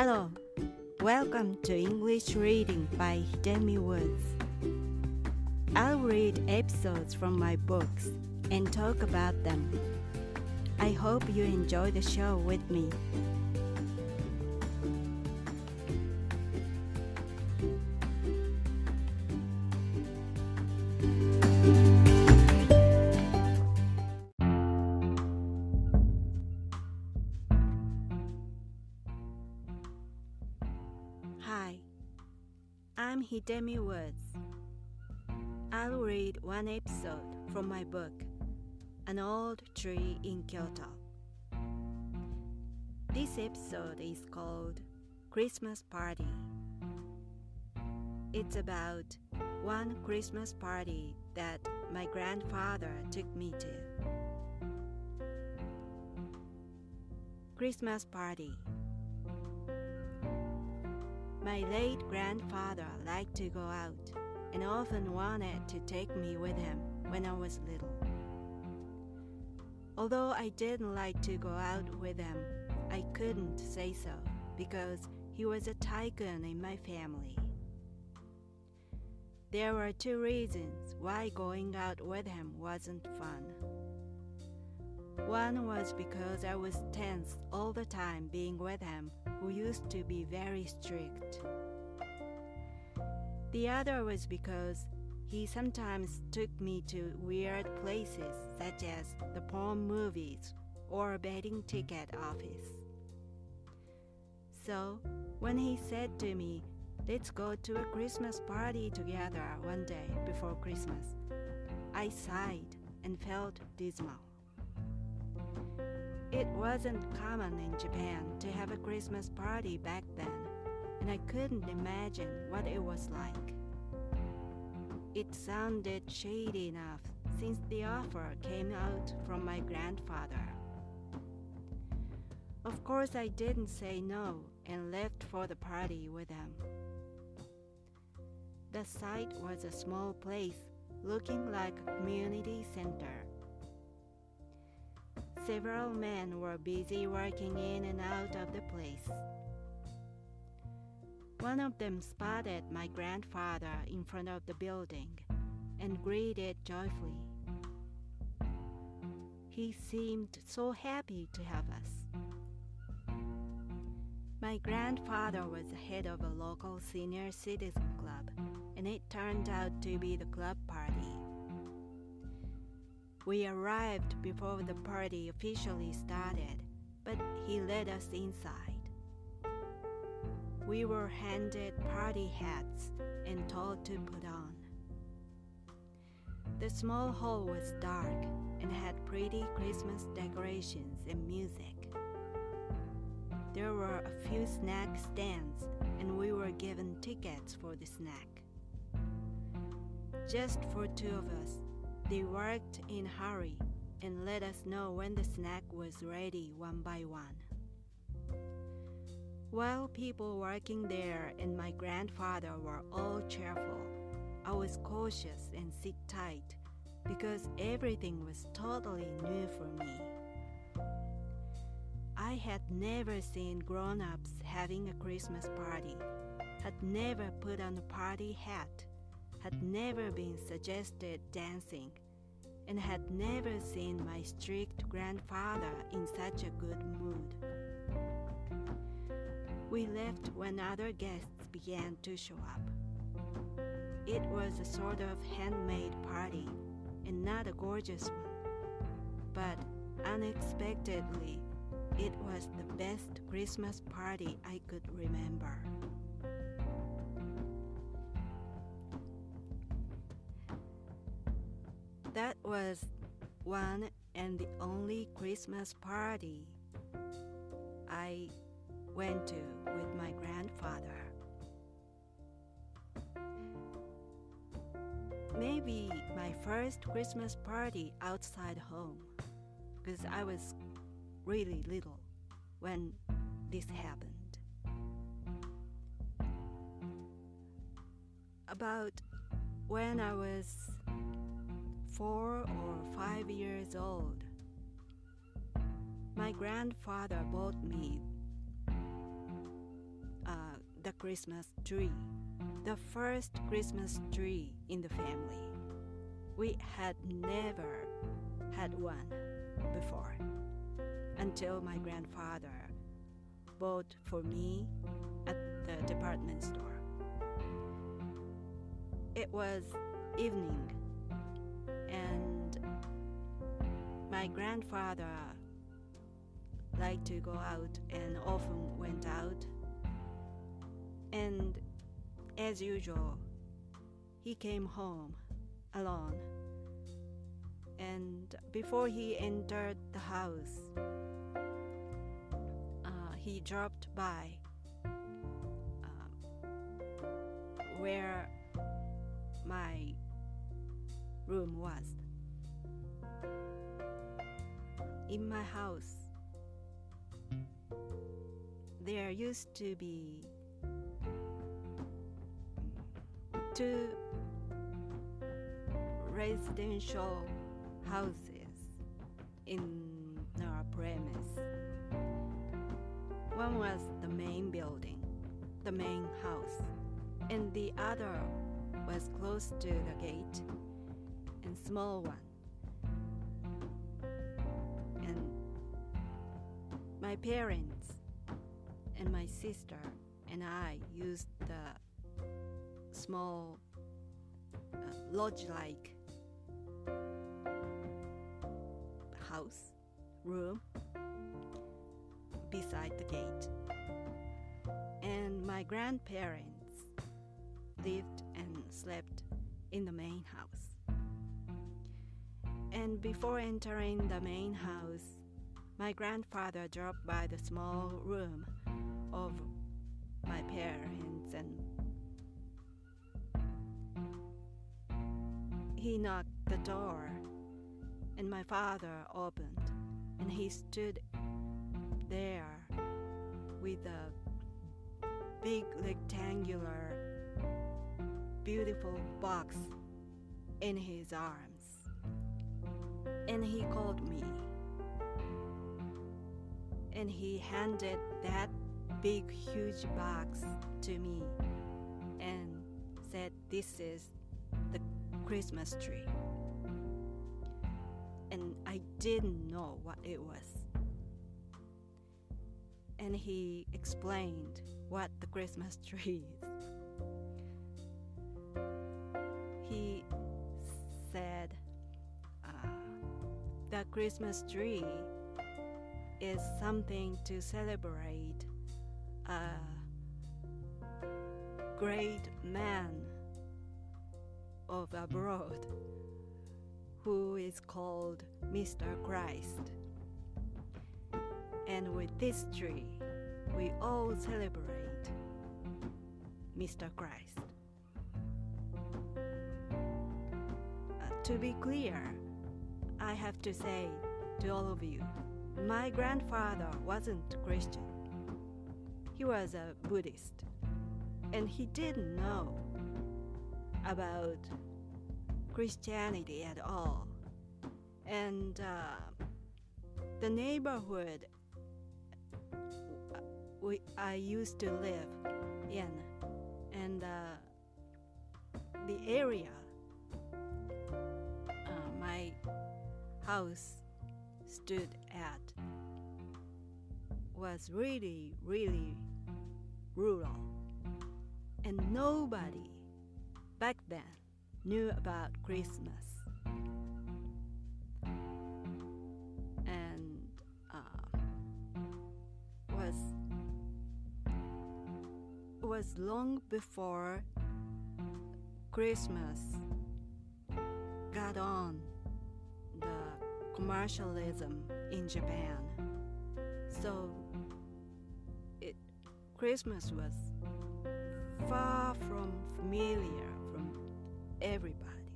Hello, welcome to English Reading by Hidemi Woods. I'll read episodes from my books and talk about them. I hope you enjoy the show with me. Hi, I'm Hidemi Woods. I'll read one episode from my book, An Old Tree in Kyoto. This episode is called Christmas Party. It's about one Christmas party that my grandfather took me to. Christmas Party. My late grandfather liked to go out and often wanted to take me with him when I was little. Although I didn't like to go out with him, I couldn't say so because he was a tycoon in my family. There were two reasons why going out with him wasn't fun. One was because I was tense all the time being with him, who used to be very strict. The other was because he sometimes took me to weird places such as the porn movies or a betting ticket office. So, when he said to me, "Let's go to a Christmas party together one day before Christmas," I sighed and felt dismal. It wasn't common in Japan to have a Christmas party back then, and I couldn't imagine what it was like. It sounded shady enough since the offer came out from my grandfather. Of course, I didn't say no and left for the party with him. The site was a small place looking like a community center. Several men were busy working in and out of the place. One of them spotted my grandfather in front of the building and greeted joyfully. He seemed so happy to have us. My grandfather was the head of a local senior citizen club, and it turned out to be the club party. We arrived before the party officially started, but he led us inside. We were handed party hats and told to put on. The small hall was dark and had pretty Christmas decorations and music. There were a few snack stands, and we were given tickets for the snack. Just for two of us, they worked in a hurry and let us know when the snack was ready one by one. While people working there and my grandfather were all cheerful, I was cautious and sit tight because everything was totally new for me. I had never seen grown-ups having a Christmas party, had never put on a party hat, had never been suggested dancing, and had never seen my strict grandfather in such a good mood. We left when other guests began to show up. It was a sort of handmade party and not a gorgeous one, but unexpectedly, it was the best Christmas party I could remember. That was one and the only Christmas party I went to with my grandfather. Maybe my first Christmas party outside home, because I was really little when this happened. About when I was 4 or 5 years old, my grandfather bought me the Christmas tree, the first Christmas tree in the family. We had never had one before until my grandfather bought for me at the department store. It was evening, and my grandfather liked to go out and often went out. And as usual, he came home alone. And before he entered the house, he dropped by where my room was. In my house, there used to be 2 residential houses in our premise. One was the main building, the main house, and the other was close to the gate, and small one. And my parents and my sister and I used the small lodge-like house room beside the gate, and my grandparents lived and slept in the main house. And before entering the main house, my grandfather dropped by the small room of my parents, and he knocked the door, and my father opened, and he stood there with a big rectangular beautiful box in his arms, and he called me, and he handed that big huge box to me and said, "This is the Christmas tree." And I didn't know what it was. And he explained what the Christmas tree is. He said, the Christmas tree is something to celebrate a great man of abroad who is called Mr. Christ. And with this tree, we all celebrate Mr. Christ. To be clear, I have to say to all of you, my grandfather wasn't Christian. He was a Buddhist, and he didn't know about Christianity at all. And the neighborhood I used to live in, and the area my house stood at was really, really rural, and nobody back then knew about Christmas. And was long before Christmas got on the commercialism in Japan. So Christmas was far from familiar from everybody.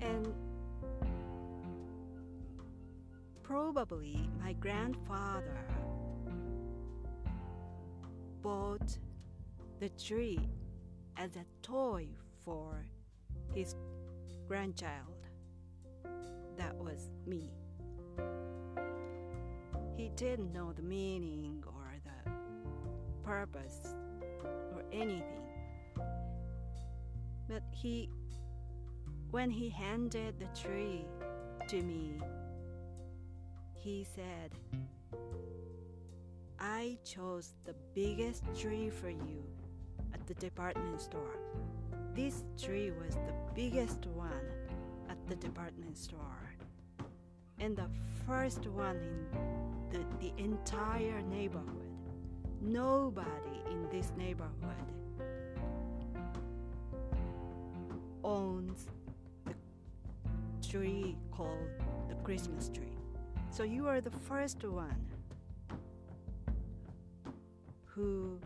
And probably my grandfather bought the tree as a toy for his grandchild. That was me. He didn't know the meaning or the purpose or anything. But when he handed the tree to me, he said, "I chose the biggest tree for you at the department store." This tree was the biggest one at the department store, and the first one in the entire neighborhood. Nobody in this neighborhood owns the tree called the Christmas tree. So you are the first one who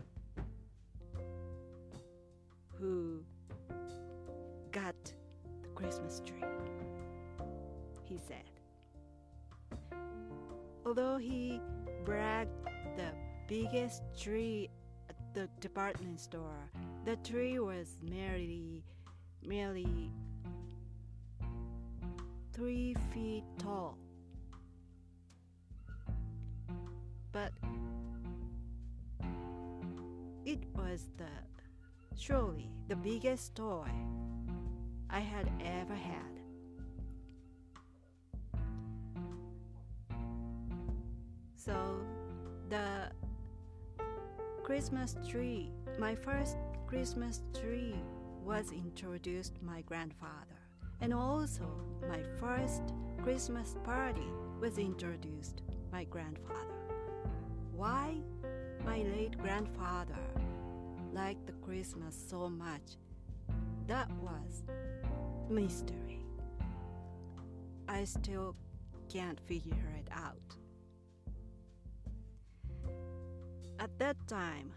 got the Christmas tree, he said. Although he bragged the biggest tree at the department store, the tree was merely 3 feet tall. But it was surely the biggest toy I had ever had. So the Christmas tree, my first Christmas tree, was introduced to my grandfather, and also my first Christmas party was introduced to my grandfather. Why my late grandfather liked the Christmas so much, that was mystery. I still can't figure it out. At that time,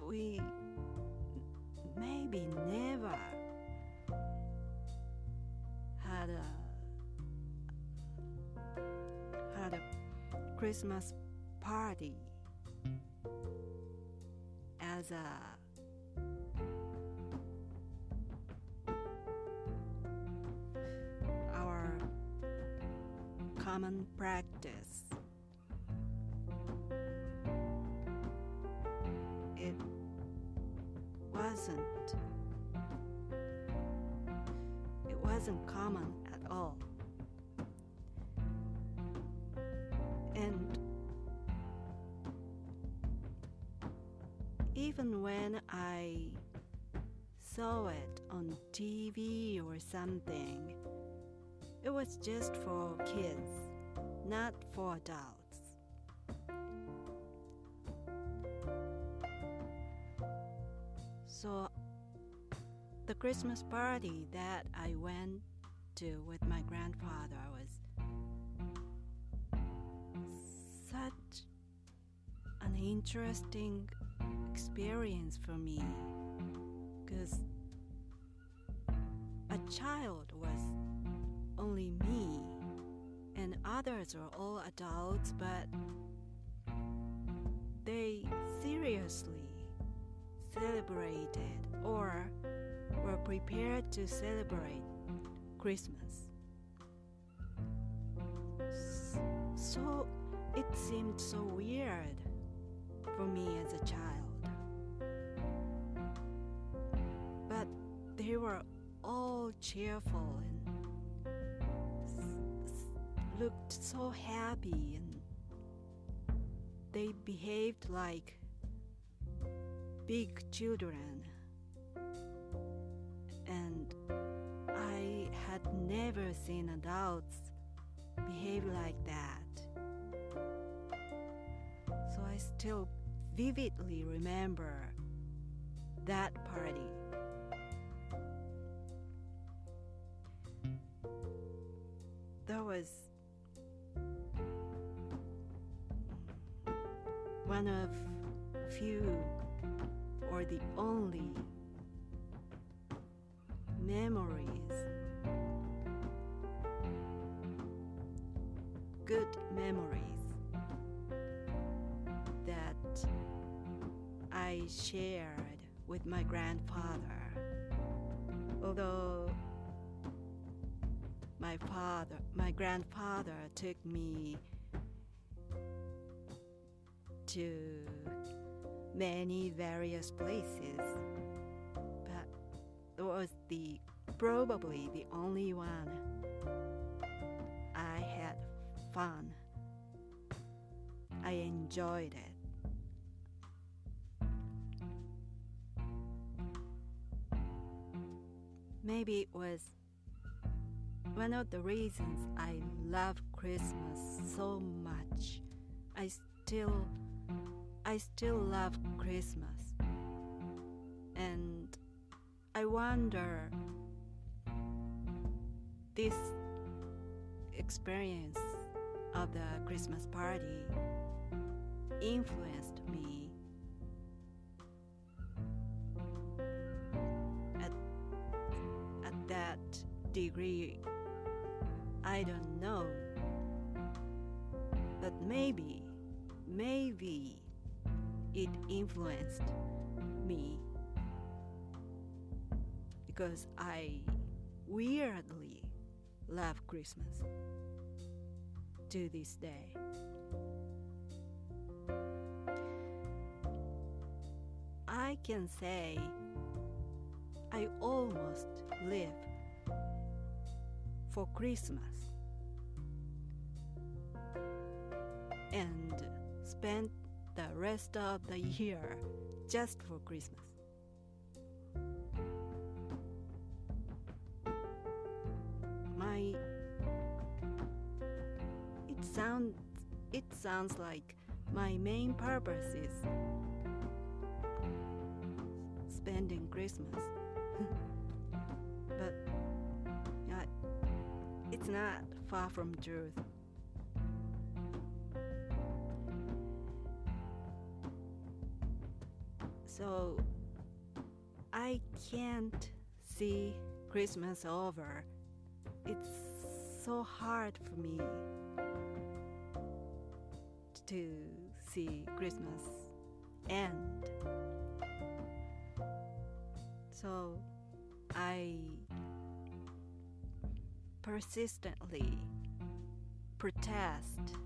we maybe never had a Christmas party as our common practice. It wasn't common at all. And even when I saw it on TV or something, it was just for kids, not for adults. So the Christmas party that I went to with my grandfather was such an interesting experience for me, because a child was only me and others were all adults, but they seriously celebrated or were prepared to celebrate Christmas. So it seemed so weird for me as a child. But they were all cheerful and looked so happy, and they behaved like big children, and I had never seen adults behave like that. So I still vividly remember that party. That was one of few or the only memories, good memories that I shared with my grandfather. Although my grandfather took me to many various places, but it was probably the only one I had fun. I enjoyed it. Maybe it was one of the reasons I love Christmas so much. I still love Christmas. And I wonder, this experience of the Christmas party influenced me at that degree. I don't know, but maybe it influenced me because I weirdly love Christmas to this day. I can say I almost live for Christmas and spend the rest of the year just for Christmas. It sounds like my main purpose is spending Christmas. But it's not far from truth. So I can't see Christmas over. It's so hard for me to see Christmas end. So I persistently protest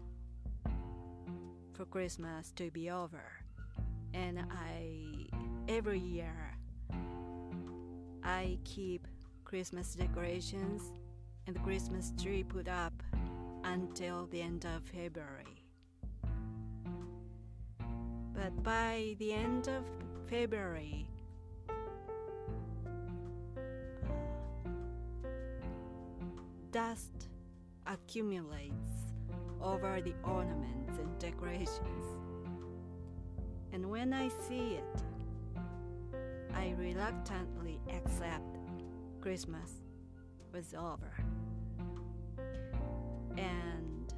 for Christmas to be over. And every year I keep Christmas decorations and the Christmas tree put up until the end of February. But by the end of February, dust accumulates over the ornaments and decorations. And when I see it, I reluctantly accept Christmas was over. And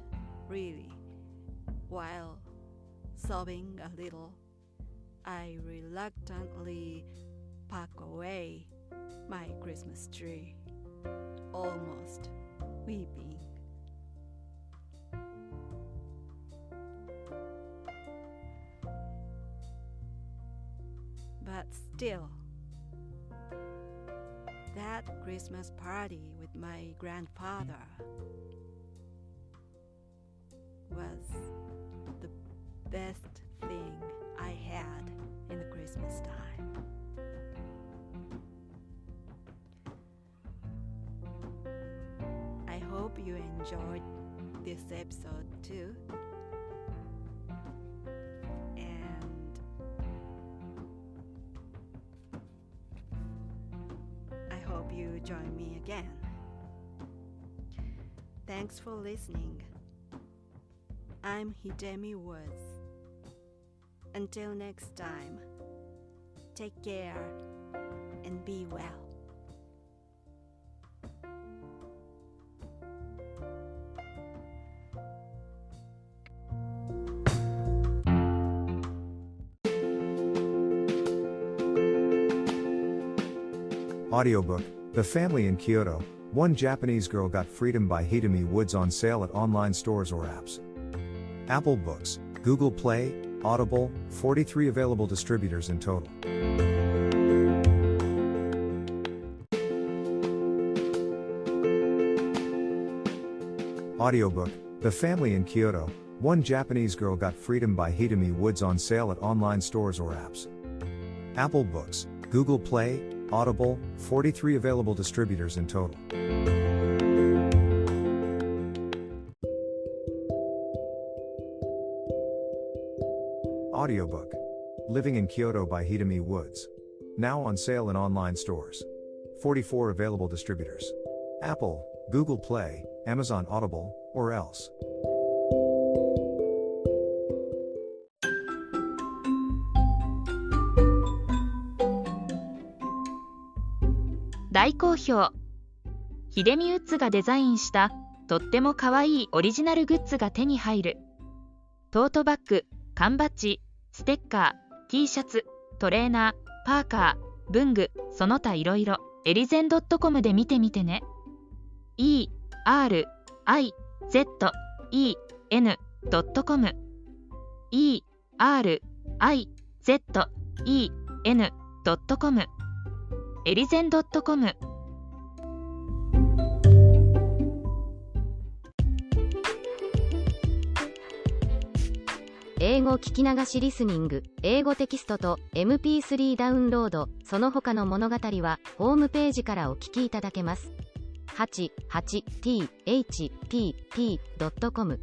really, while sobbing a little, I reluctantly pack away my Christmas tree, almost weeping. But still, that Christmas party with my grandfather was the best thing I had in the Christmas time. I hope you enjoyed this episode too. And I hope you join me again. Thanks for listening. I'm Hidemi Woods. Until next time, take care and be well. Audiobook, The Family in Kyoto, One Japanese Girl Got Freedom by Hidemi Woods on sale at online stores or apps. Apple Books, Google Play, Audible, 43 available distributors in total. Audiobook, The Family in Kyoto, One Japanese Girl Got Freedom by Hidemi Woods on sale at online stores or apps. Apple Books, Google Play, Audible, 43 available distributors in total. Audiobook, Living in Kyoto by Hidemi Woods. Now on sale in online stores. 44 available distributors. Apple, Google Play, Amazon Audible, or else. 大好評。ヒデミウッズがデザインしたとってもかわいいオリジナルグッズが手に入る。トートバッグ、缶バッジ、ステッカー、T シャツ、トレーナー、パーカー、文具、その他いろいろ、エリゼン .com で見てみてね。erizen.com erizen.com エリゼン .com。 英語聞き流しリスニング、英語テキストと MP3 ダウンロード、その他の物語はホームページからお聞きいただけます。88thpp.com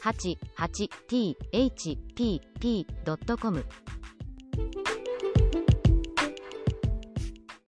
88thpp.com